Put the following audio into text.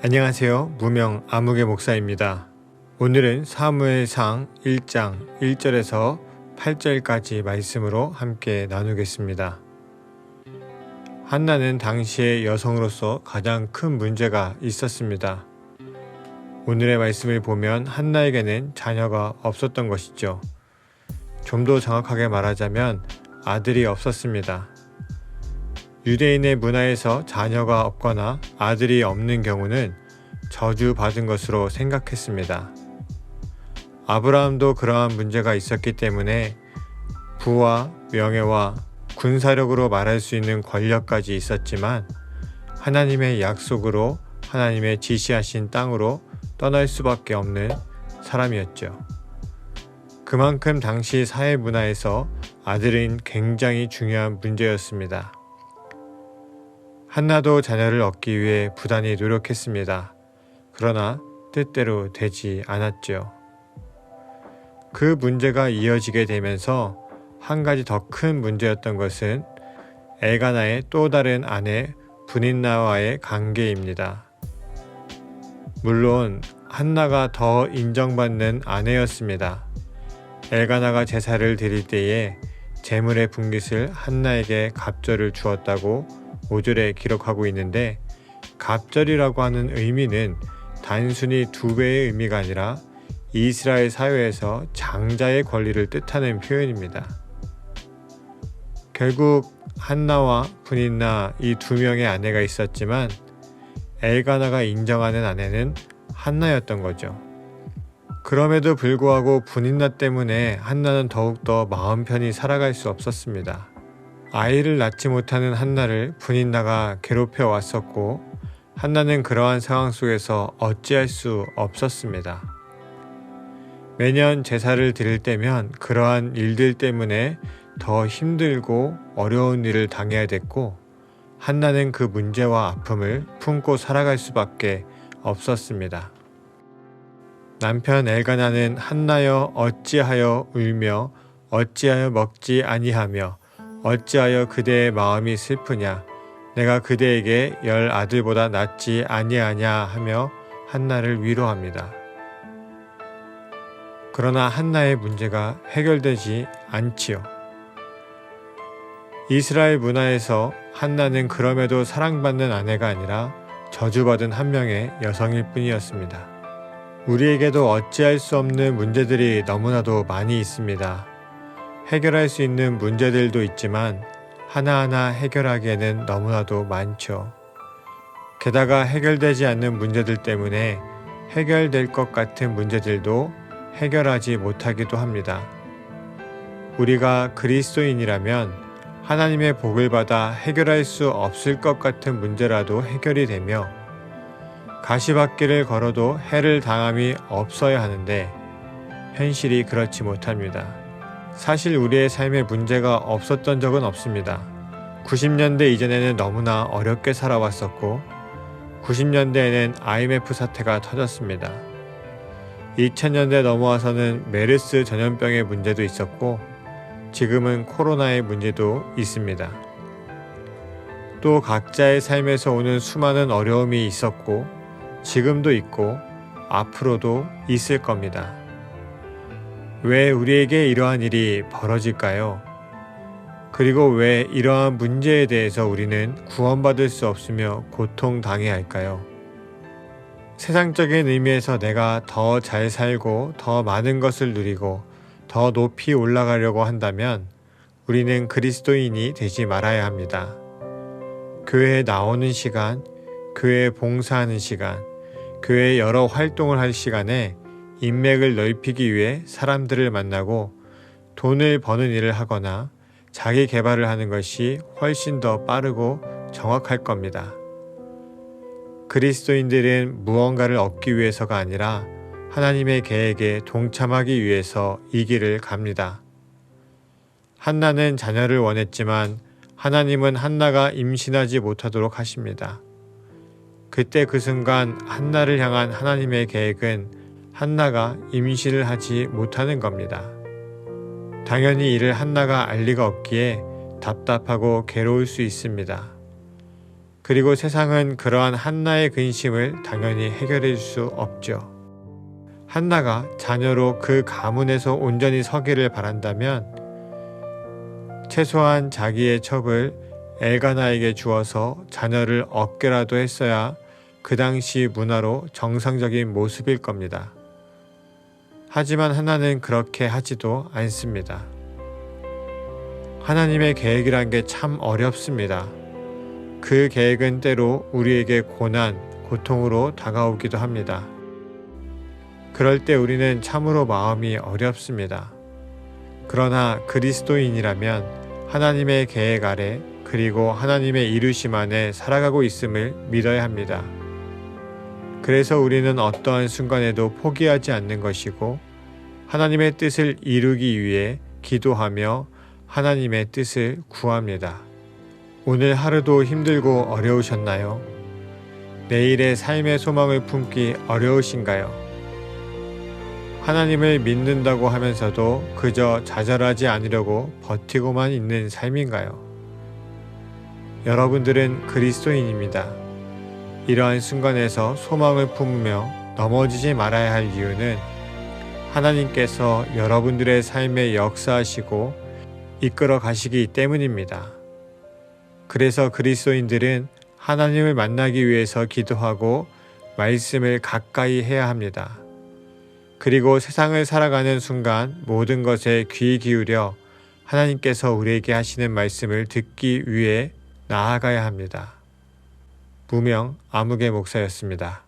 안녕하세요. 무명 아무개 목사입니다. 오늘은 사무엘상 1장 1절에서 8절까지 말씀으로 함께 나누겠습니다. 한나는 당시의 여성으로서 가장 큰 문제가 있었습니다. 오늘의 말씀을 보면 한나에게는 자녀가 없었던 것이죠. 좀 더 정확하게 말하자면 아들이 없었습니다. 유대인의 문화에서 자녀가 없거나 아들이 없는 경우는 저주받은 것으로 생각했습니다. 아브라함도 그러한 문제가 있었기 때문에 부와 명예와 군사력으로 말할 수 있는 권력까지 있었지만 하나님의 약속으로 하나님의 지시하신 땅으로 떠날 수밖에 없는 사람이었죠. 그만큼 당시 사회 문화에서 아들은 굉장히 중요한 문제였습니다. 한나도 자녀를 얻기 위해 부단히 노력했습니다. 그러나 뜻대로 되지 않았죠. 그 문제가 이어지게 되면서 한 가지 더 큰 문제였던 것은 엘가나의 또 다른 아내 브닌나와의 관계입니다. 물론 한나가 더 인정받는 아내였습니다. 엘가나가 제사를 드릴 때에 제물의 분깃을 한나에게 갑절을 주었다고 5절에 기록하고 있는데, 갑절이라고 하는 의미는 단순히 2배의 의미가 아니라 이스라엘 사회에서 장자의 권리를 뜻하는 표현입니다. 결국 한나와 브닌나 이 2명의 아내가 있었지만 엘가나가 인정하는 아내는 한나였던 거죠. 그럼에도 불구하고 브닌나 때문에 한나는 더욱더 마음 편히 살아갈 수 없었습니다. 아이를 낳지 못하는 한나를 브닌나가 괴롭혀 왔었고 한나는 그러한 상황 속에서 어찌할 수 없었습니다. 매년 제사를 드릴 때면 그러한 일들 때문에 더 힘들고 어려운 일을 당해야 됐고 한나는 그 문제와 아픔을 품고 살아갈 수밖에 없었습니다. 남편 엘가나는 한나여 어찌하여 울며 어찌하여 먹지 아니하며 어찌하여 그대의 마음이 슬프냐, 내가 그대에게 10 아들보다 낫지 아니하냐 하며 한나를 위로합니다. 그러나 한나의 문제가 해결되지 않지요. 이스라엘 문화에서 한나는 그럼에도 사랑받는 아내가 아니라 저주받은 한 명의 여성일 뿐이었습니다. 우리에게도 어찌할 수 없는 문제들이 너무나도 많이 있습니다. 해결할 수 있는 문제들도 있지만 하나하나 해결하기에는 너무나도 많죠. 게다가 해결되지 않는 문제들 때문에 해결될 것 같은 문제들도 해결하지 못하기도 합니다. 우리가 그리스도인이라면 하나님의 복을 받아 해결할 수 없을 것 같은 문제라도 해결이 되며 가시밭길을 걸어도 해를 당함이 없어야 하는데 현실이 그렇지 못합니다. 사실 우리의 삶에 문제가 없었던 적은 없습니다. 90년대 이전에는 너무나 어렵게 살아왔었고 90년대에는 IMF 사태가 터졌습니다. 2000년대 넘어와서는 메르스 전염병의 문제도 있었고 지금은 코로나의 문제도 있습니다. 또 각자의 삶에서 오는 수많은 어려움이 있었고 지금도 있고 앞으로도 있을 겁니다. 왜 우리에게 이러한 일이 벌어질까요? 그리고 왜 이러한 문제에 대해서 우리는 구원받을 수 없으며 고통당해야 할까요? 세상적인 의미에서 내가 더 잘 살고 더 많은 것을 누리고 더 높이 올라가려고 한다면 우리는 그리스도인이 되지 말아야 합니다. 교회에 나오는 시간, 교회에 봉사하는 시간, 교회에 여러 활동을 할 시간에 인맥을 넓히기 위해 사람들을 만나고 돈을 버는 일을 하거나 자기 개발을 하는 것이 훨씬 더 빠르고 정확할 겁니다. 그리스도인들은 무언가를 얻기 위해서가 아니라 하나님의 계획에 동참하기 위해서 이 길을 갑니다. 한나는 자녀를 원했지만 하나님은 한나가 임신하지 못하도록 하십니다. 그때 그 순간 한나를 향한 하나님의 계획은 한나가 임신을 하지 못하는 겁니다. 당연히 이를 한나가 알 리가 없기에 답답하고 괴로울 수 있습니다. 그리고 세상은 그러한 한나의 근심을 당연히 해결해 줄 수 없죠. 한나가 자녀로 그 가문에서 온전히 서기를 바란다면 최소한 자기의 첩을 엘가나에게 주어서 자녀를 얻게라도 했어야 그 당시 문화로 정상적인 모습일 겁니다. 하지만 하나는 그렇게 하지도 않습니다. 하나님의 계획이란 게 참 어렵습니다. 그 계획은 때로 우리에게 고난, 고통으로 다가오기도 합니다. 그럴 때 우리는 참으로 마음이 어렵습니다. 그러나 그리스도인이라면 하나님의 계획 아래 그리고 하나님의 이루심 안에 살아가고 있음을 믿어야 합니다. 그래서 우리는 어떠한 순간에도 포기하지 않는 것이고 하나님의 뜻을 이루기 위해 기도하며 하나님의 뜻을 구합니다. 오늘 하루도 힘들고 어려우셨나요? 내일의 삶의 소망을 품기 어려우신가요? 하나님을 믿는다고 하면서도 그저 좌절하지 않으려고 버티고만 있는 삶인가요? 여러분들은 그리스도인입니다. 이러한 순간에서 소망을 품으며 넘어지지 말아야 할 이유는 하나님께서 여러분들의 삶에 역사하시고 이끌어 가시기 때문입니다. 그래서 그리스도인들은 하나님을 만나기 위해서 기도하고 말씀을 가까이 해야 합니다. 그리고 세상을 살아가는 순간 모든 것에 귀 기울여 하나님께서 우리에게 하시는 말씀을 듣기 위해 나아가야 합니다. 무명 아무개 목사였습니다.